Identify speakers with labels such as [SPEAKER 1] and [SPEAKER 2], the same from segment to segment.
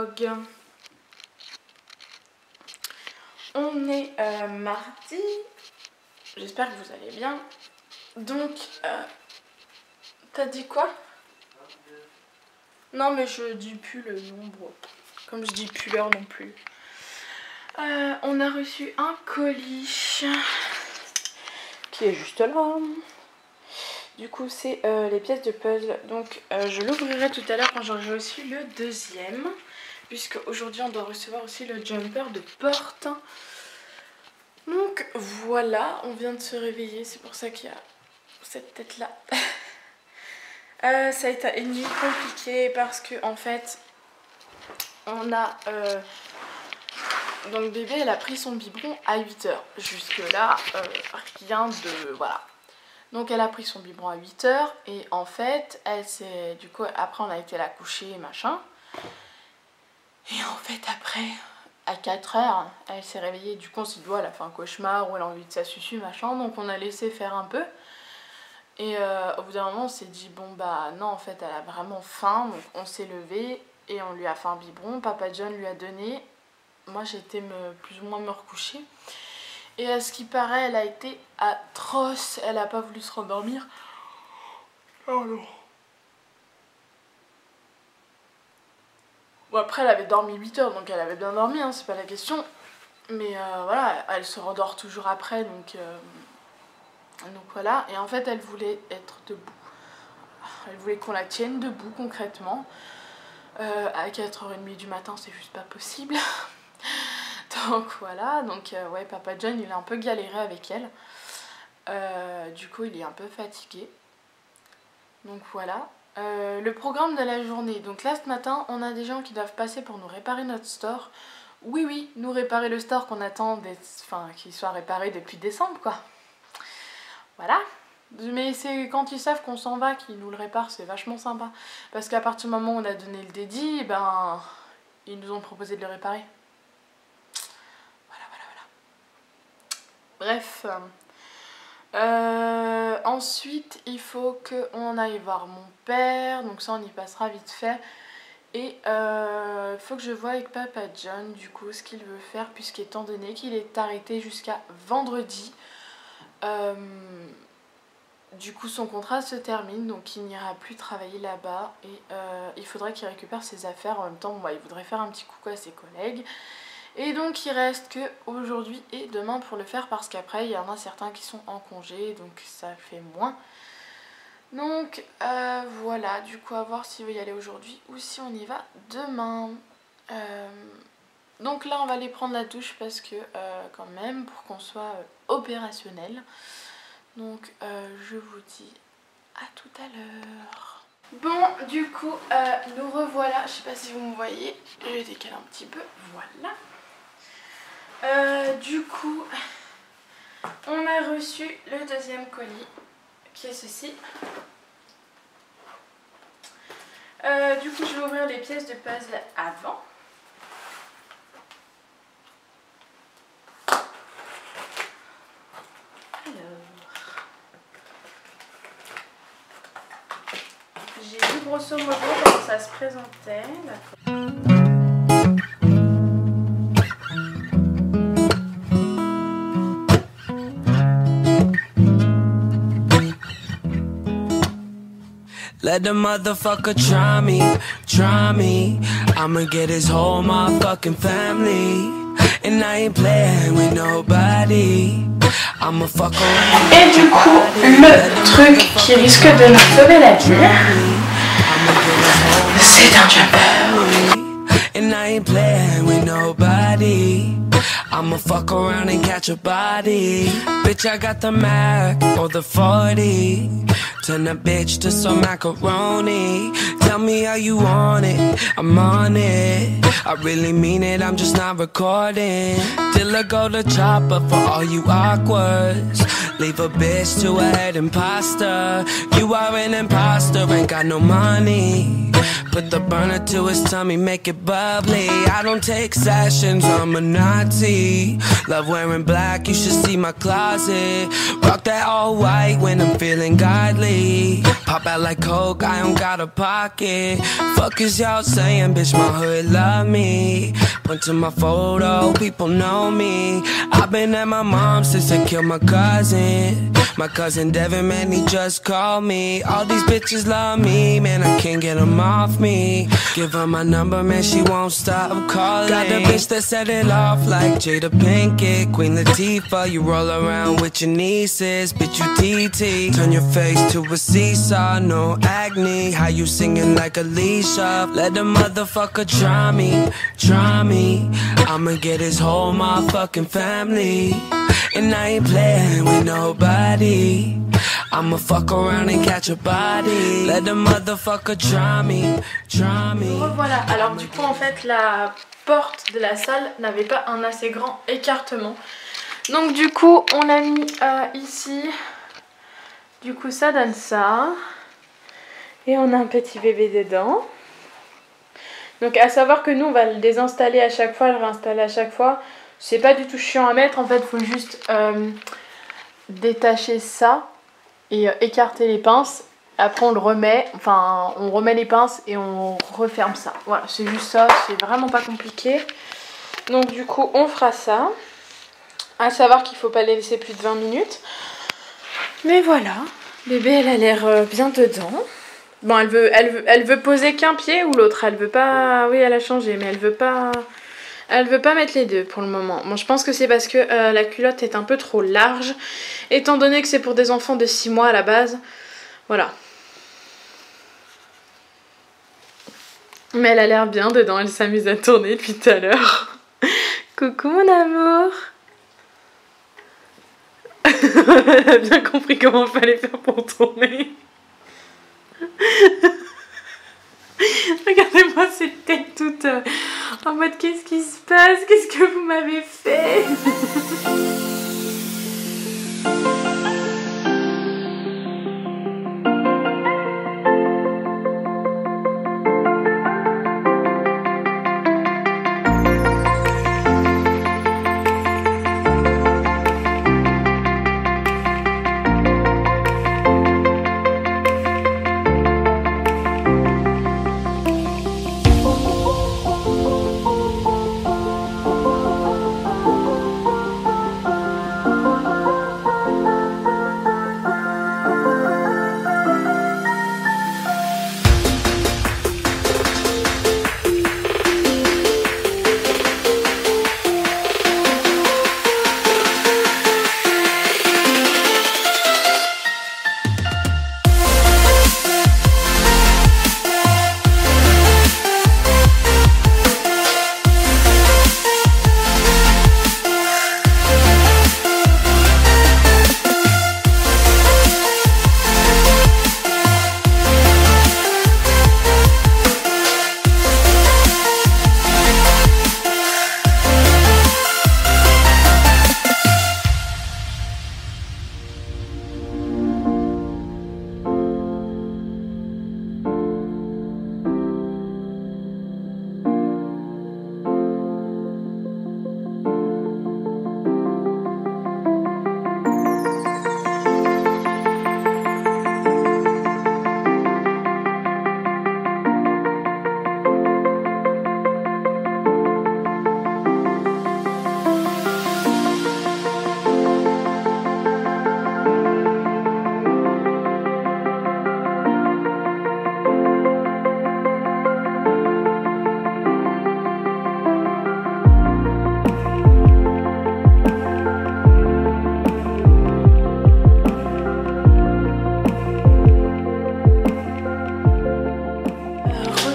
[SPEAKER 1] vlog. On est mardi. J'espère que vous allez bien. Donc, t'as dit quoi? Non mais je dis plus le nombre. Comme je dis plus l'heure non plus. On a reçu un colis qui est juste là. Du coup c'est les pièces de puzzle. Donc je l'ouvrirai tout à l'heure quand j'aurai reçu le deuxième. Puisque aujourd'hui on doit recevoir aussi le jumper de porte. Donc voilà, on vient de se réveiller. C'est pour ça qu'il y a cette tête là. Ça a été une nuit compliquée parce que en fait on a donc bébé elle a pris son biberon à 8 h. Jusque là rien de voilà. Donc elle a pris son biberon à 8 h et en fait elle s'est du coup après on a été la coucher et machin. Et en fait après à 4 h elle s'est réveillée, du coup on s'est dit elle a fait un cauchemar ou elle a envie de s'assucer machin, donc on a laissé faire un peu. Et au bout d'un moment on s'est dit bon bah non en fait elle a vraiment faim, donc on s'est levé et on lui a fait un biberon, Papa John lui a donné, moi j'ai été plus ou moins me recoucher. Et à ce qui paraît elle a été atroce, elle a pas voulu se rendormir. Oh non. Bon après elle avait dormi 8 h donc elle avait bien dormi hein, c'est pas la question. Mais voilà, elle se rendort toujours après donc voilà, et en fait elle voulait être debout. Elle voulait qu'on la tienne debout concrètement. À 4 h 30 du matin c'est juste pas possible. Donc voilà, donc ouais Papa John il a un peu galéré avec elle. Du coup il est un peu fatigué. Donc voilà. Le programme de la journée. Donc là ce matin on a des gens qui doivent passer pour nous réparer notre store. Oui, nous réparer le store qu'on attend qu'il soit réparé depuis décembre quoi. Voilà. Mais c'est quand ils savent qu'on s'en va qu'ils nous le réparent, c'est vachement sympa. Parce qu'à partir du moment où on a donné le dédit, ben ils nous ont proposé de le réparer. Voilà. Bref. Ensuite, il faut qu'on aille voir mon père. Donc ça, on y passera vite fait. Et il faut que je voie avec Papa John, du coup, ce qu'il veut faire. Puisqu'étant donné qu'il est arrêté jusqu'à vendredi. Du coup son contrat se termine, donc il n'ira plus travailler là-bas et il faudrait qu'il récupère ses affaires. En même temps il voudrait faire un petit coucou à ses collègues et donc il reste que aujourd'hui et demain pour le faire parce qu'après il y en a certains qui sont en congé donc ça fait moins. Donc voilà, du coup à voir s'il veut y aller aujourd'hui ou si on y va demain. Donc là on va aller prendre la douche parce que quand même pour qu'on soit opérationnel. Donc je vous dis à tout à l'heure. Bon du coup nous revoilà, je sais pas si vous me voyez, je décale un petit peu, voilà. Du coup on a reçu le deuxième colis qui est ceci. Du coup je vais ouvrir les pièces de puzzle avant. J'ai vu grosso modo comment ça se présentait, d'accord.
[SPEAKER 2] Let the motherfucker try me. I'ma get his whole motherfucking family. And I ain't playing with nobody. I'ma fuck around.
[SPEAKER 1] Et du coup, le truc qui risque de nous sauver la vie, c'est un jumper.
[SPEAKER 2] And I ain't playing with nobody. I'ma fuck around and catch a body. Bitch, I got the Mac or the 40. Turn a bitch to some macaroni. Tell me how you want it, I'm on it. I really mean it, I'm just not recording. Till I go to chopper for all you awkwards. Leave a bitch to a head imposter. You are an imposter, ain't got no money. Put the burner to his tummy, make it bubbly. I don't take sessions, I'm a Nazi. Love wearing black, you should see my closet. Rock that all white when I'm feeling godly. Pop out like coke, I don't got a pocket. Fuck is y'all saying, bitch, my hood love me. Point to my photo, people know me. I've been at my mom's since they killed my cousin. My cousin Devin, man, he just called me. All these bitches love me, man, I can't get them off me. Give her my number, man, she won't stop calling. Got the bitch that set it off like Jada Pinkett. Queen Latifah, you roll around with your nieces. Bitch, you TT. Turn your face to a seesaw, no acne. How you singing like Alicia? Let the motherfucker try me, try me. I'ma get his whole motherfucking family. And I ain't playing with nobody. I'ma fuck around and catch a body. Let the motherfucker try me, try me.
[SPEAKER 1] Voilà, alors du coup en fait la porte de la salle n'avait pas un assez grand écartement. Donc du coup on a mis ici. Du coup ça donne ça. Et on a un petit bébé dedans. Donc à savoir que nous on va le désinstaller à chaque fois, le réinstaller à chaque fois. C'est pas du tout chiant à mettre, en fait il faut juste détacher ça et écarter les pinces. Après on le remet, enfin on remet les pinces et on referme ça. Voilà, c'est juste ça, c'est vraiment pas compliqué. Donc du coup on fera ça. À savoir qu'il faut pas les laisser plus de 20 minutes. Mais voilà, bébé elle a l'air bien dedans. Bon elle veut poser qu'un pied ou l'autre, elle veut pas, oui elle a changé mais elle veut pas mettre les deux pour le moment. Bon je pense que c'est parce que la culotte est un peu trop large. Étant donné que c'est pour des enfants de 6 mois à la base. Voilà. Mais elle a l'air bien dedans, elle s'amuse à tourner depuis tout à l'heure. Coucou mon amour. Elle a bien compris comment il fallait faire pour tourner. Regardez-moi cette tête toute en mode qu'est-ce qui se passe? Qu'est-ce que vous m'avez fait?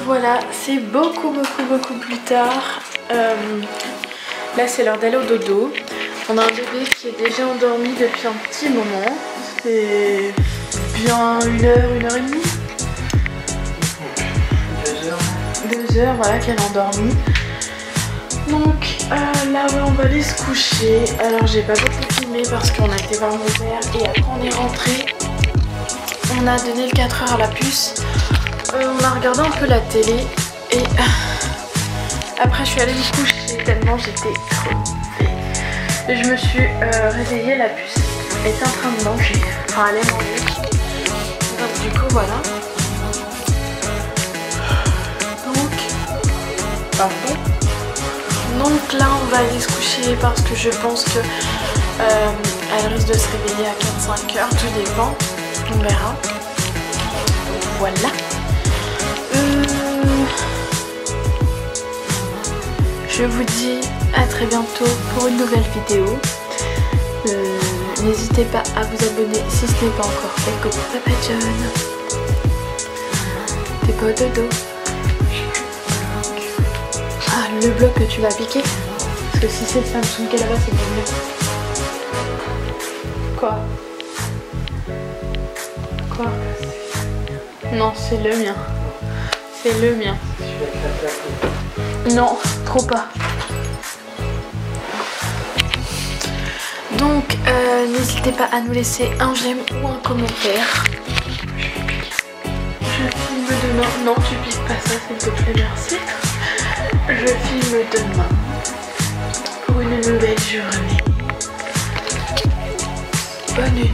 [SPEAKER 1] Voilà, c'est beaucoup plus tard. Là c'est l'heure d'aller au dodo. On a un bébé qui est déjà endormi depuis un petit moment. C'est bien 1 heure, 1 heure et demie. 2 heures, voilà, qu'elle est endormie. Donc là ouais, on va aller se coucher. Alors j'ai pas beaucoup filmé filmé parce qu'on a été voir mon père et après on est rentré. On a donné le 4 heures à la puce. On a regardé un peu la télé et après je suis allée me coucher tellement j'étais crevée. Et je me suis réveillée, la puce était en train de manger. Enfin elle est mangée. Donc du coup voilà. Donc là on va aller se coucher parce que je pense que elle risque de se réveiller à 4-5 heures, tout dépend, on verra. Donc voilà. Je vous dis à très bientôt pour une nouvelle vidéo. N'hésitez pas à vous abonner si ce n'est pas encore fait. Coucou Papa John. T'es pas au dodo? Ah, le bloc que tu vas piquer? Parce que si c'est le Samsung qui est là-bas, c'est bien mieux. Quoi? Quoi? Non, c'est le mien. C'est le mien. Non, trop pas. Donc, n'hésitez pas à nous laisser un j'aime ou un commentaire. Je filme demain. Non, tu piques pas ça, s'il te plaît, merci. Je filme demain pour une nouvelle journée. Bonne nuit.